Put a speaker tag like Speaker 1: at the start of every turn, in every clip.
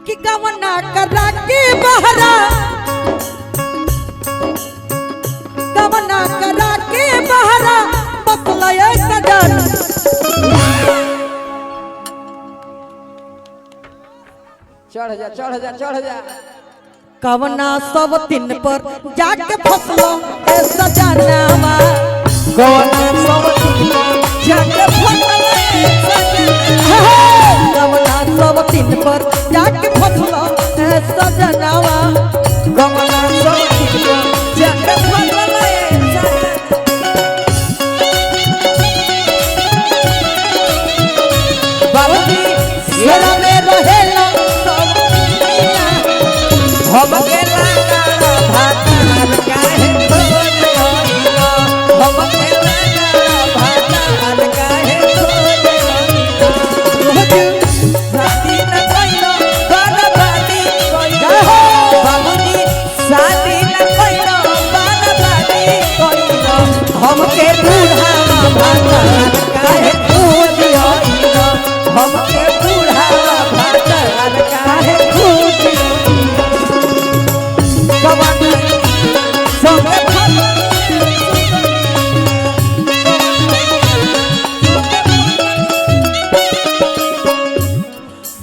Speaker 1: कि गवना करा के बहरा गवना करा के बहरा बतलाए सजन
Speaker 2: चढ़ जा
Speaker 1: कवना सब दिन पर जाके फसलो ए सजनावा
Speaker 2: कवना सब दिन पर जाके फसलो ए सजनावा
Speaker 1: कवना सब दिन पर जाके फसलो ए सजनावा
Speaker 2: कवना सब दिन पर जाके फसलो ए सजनावा बाबूजी
Speaker 1: सेरा में रहेला
Speaker 2: हम के लगा भातार काहे खोज होइलो हम के लगा भातार काहे खोज होइलो शादी न कइलो बर्बादी कइलो बाबूजी शादी न कइलो बर्बादी कइलो हम के बूढ़ा भातार काहे खोज होइलो हम के बूढ़ा भातार काहे खोज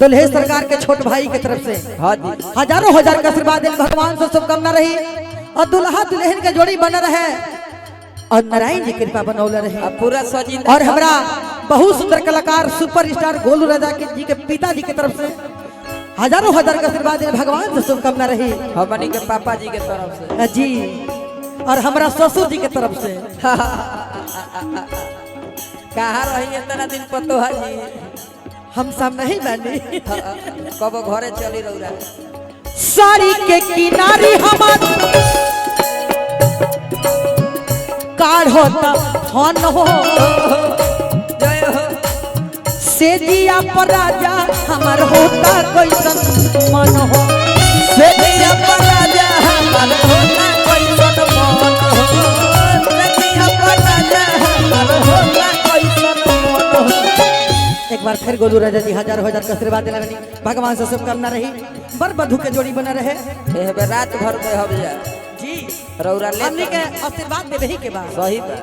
Speaker 1: दुल्हे सरकार के छोट भाई के तरफ से हजारों हजार का आशीर्वाद भगवान से शुभकामना रही और दुल्हा दुल्हन के जोड़ी बन रहे और नारायण जी कृपा बनौले रहे
Speaker 2: पूरा सजी
Speaker 1: और हमरा बहुत सुंदर कलाकार सुपरस्टार गोलू राजा के जी के पिताजी के तरफ से हजारों हजार का आशीर्वाद भगवान से शुभकामना रही
Speaker 2: हमनी के पापा जी के तरफ से
Speaker 1: जी और हमरा ससुर जी के तरफ से
Speaker 2: कहाँ रही इतना दिन पतोहा जी
Speaker 1: हम सब नहीं बनी
Speaker 2: कब घरे चली रौरा
Speaker 1: साड़ी के किनारे हमार कार होता फन हो
Speaker 2: जय हो
Speaker 1: से दिया पर राजा हमार होता कैसन मन हो
Speaker 2: से दिया पर राजा हमार होता कैसन मन हो से दिया पर राजा हमार होता कैसन मन हो
Speaker 1: एक बार फिर गोलू राजा जी हजारों हजार का आशीर्वाद दिला बनी भगवान से शुभकामना रही बर बधू के जोड़ी बना रहे
Speaker 2: एहबे रात भर में हम जा
Speaker 1: जी
Speaker 2: रौरा ले
Speaker 1: हमनी के आशीर्वाद देबही के बाद
Speaker 2: सही बा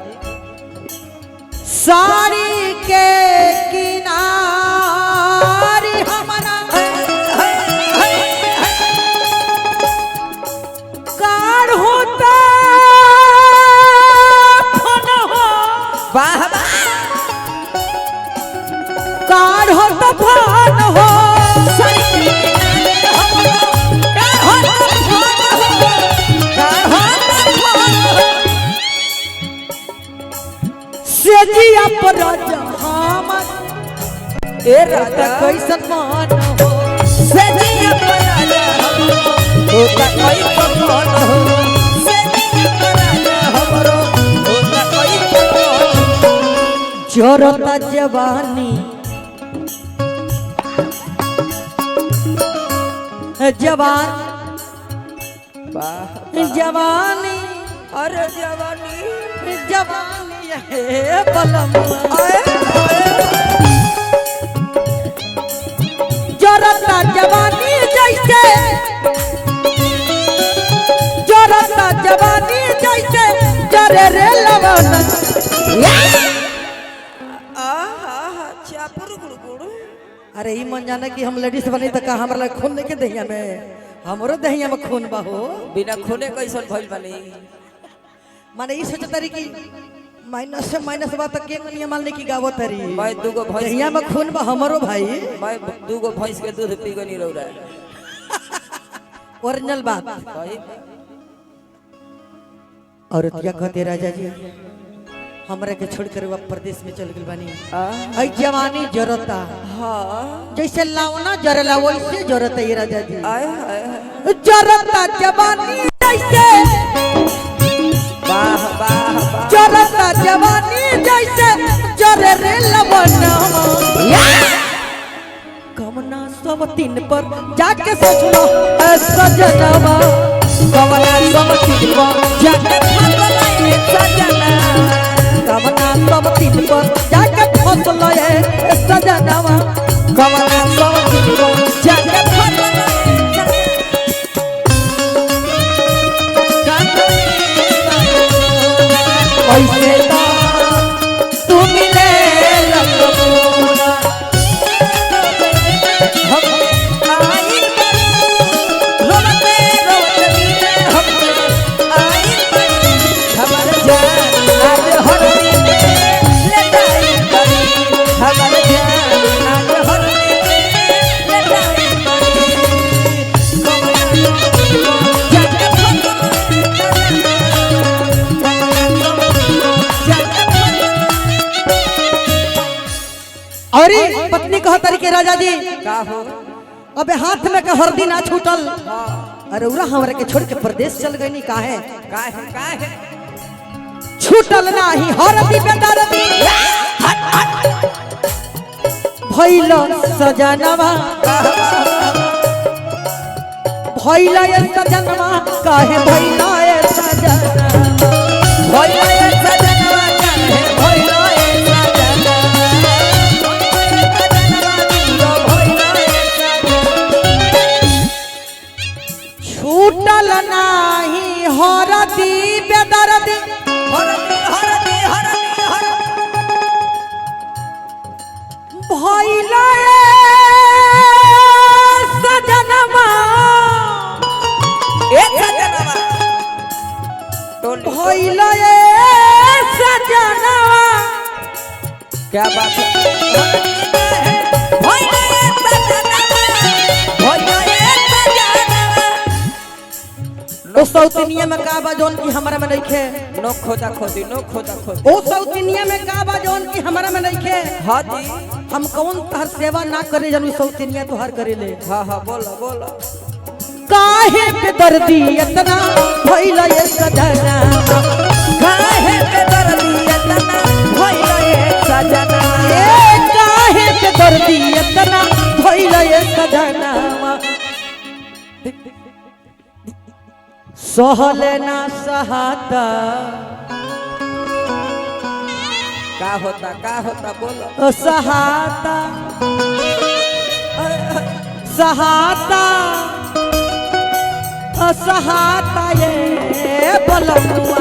Speaker 1: साड़ी के किनारे हमारा कार होता फन हो
Speaker 2: वाह वाह
Speaker 1: कार होता फन हो से जिया पर राजा हमर
Speaker 2: ए राजा
Speaker 1: कैसन मन हो
Speaker 2: से दिया पर राजा होता कैसन मन हो से दिया पर राजा हमरो होता कैसन मन हो
Speaker 1: जोरता जवानी जवान
Speaker 2: वाह
Speaker 1: जवानी
Speaker 2: अरे जवानी
Speaker 1: जवानी है बलम जोरता जवानी जैसे जोरता जवानी जैसे जरे रे लवन अरे ई मन जाने कि हम लेडीज बनी तो का हमरा लग खून लेके दहिया में हमरो दहिया में खून बहो
Speaker 2: बिना खूने कैसन भइल बानी
Speaker 1: माने ई सोचत रही कि माइनस से माइनस बात तक के नियम मानने की गावत रही
Speaker 2: मैं दूगो भैंस
Speaker 1: दहिया में खून बा हमरो भाई
Speaker 2: मैं दूगो भैंस के दूध पी गनी रौरा
Speaker 1: ओरिजिनल बात
Speaker 2: सही
Speaker 1: और क्या कहते राजा जी हमरा के छोड़ कर वो प्रदेश में चल गइल बानी आई जवानी जरता
Speaker 2: हां
Speaker 1: जैसे लावना जरला वैसे जरता ये राजा जी
Speaker 2: आय हाय
Speaker 1: जरता जवानी जैसे
Speaker 2: वाह वाह वाह
Speaker 1: जरता जवानी जैसे जरे रे लवना कमना सब तीन पर जाके सोच लो सजनवा
Speaker 2: कमला सब तीन पर जाके फसलो ए सजना
Speaker 1: कमना सब तीन पर जाके फसलो ए सजनवा
Speaker 2: कमला सब तीन पर जाके फसलो
Speaker 1: कहतर के राजा जी
Speaker 2: का हो
Speaker 1: अबे हाथ में का हरदी ना छूटल
Speaker 2: हाँ
Speaker 1: अरे उरा हमरा के छोड़ के प्रदेश चल गई काहे
Speaker 2: काहे
Speaker 1: छूटल नाही हरदी पे दरदी भइल सजनवा भइल ये सजनवा काहे भइल ये सजनवा
Speaker 2: भइल ये सजनवा काहे भइल ये सजनवा
Speaker 1: छूटल नाही हरदी पे दरदी भइल सजनवा भइल सजनवा
Speaker 2: क्या बात है
Speaker 1: ओ सौतनिया में का बा जोन की हमरा में नइखे
Speaker 2: नो खोदा खोदी
Speaker 1: ओ सौतनिया में का बा जोन की हमरा में नइखे
Speaker 2: हाँ जी
Speaker 1: हम कौन तहर सेवा ना करे जानू सौतनिया तोहार करे ले
Speaker 2: हाँ बोलो
Speaker 1: काहे पे दर्दी इतना भइल ये सजना
Speaker 2: काहे पे दर्दी इतना भइल ये सजना
Speaker 1: ए काहे पे दर्दी इतना भइल ये सजना सहले ना सहाता
Speaker 2: का होता बोलो
Speaker 1: सहाता सहाता सहाता ये बलमुआ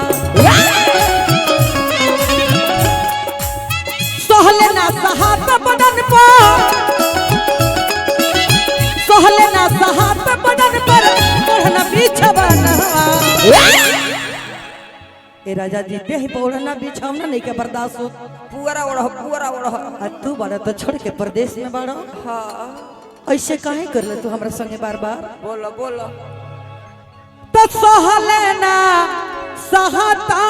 Speaker 1: सहले ना सहाता बदन पर सहले ना सहाता बदन पर ओढ़ना बिछवाना ए राजा जी देह पे ओढ़ना बिछावना नहीं के बर्दाश्त हो
Speaker 2: पूरा ओढ़
Speaker 1: आ तू बड़ा तो छोड़ के प्रदेश में बड़ा
Speaker 2: हाँ
Speaker 1: ऐसे काहे कर ले तू हमरा संगे बार बार
Speaker 2: बोलो
Speaker 1: तो सहले ना सहता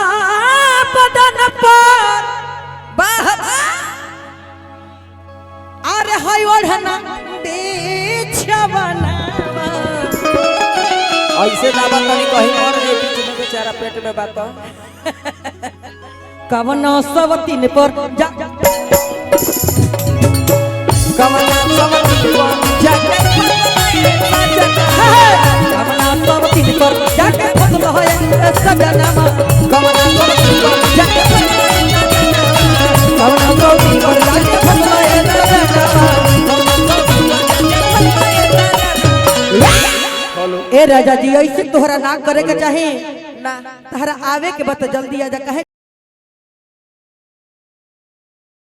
Speaker 1: बदन पर अरे हाय ओढ़ना बिछवाना
Speaker 2: ऐसे ना बात नहीं कहीं और ये बीच में बेचारा पेट में बात
Speaker 1: कवन सब तीन पर जा
Speaker 2: कमला समझ जाके
Speaker 1: कवना सब तीन पर जाके फसल है सजनमा
Speaker 2: कमला समझ जाके
Speaker 1: कवना सब तीन पर जाके फसल है सजनमा ए राजा जी ऐसे तोहरा ना करे के चाहे
Speaker 2: ना
Speaker 1: तहरा आवे के बता जल्दी आजा कहे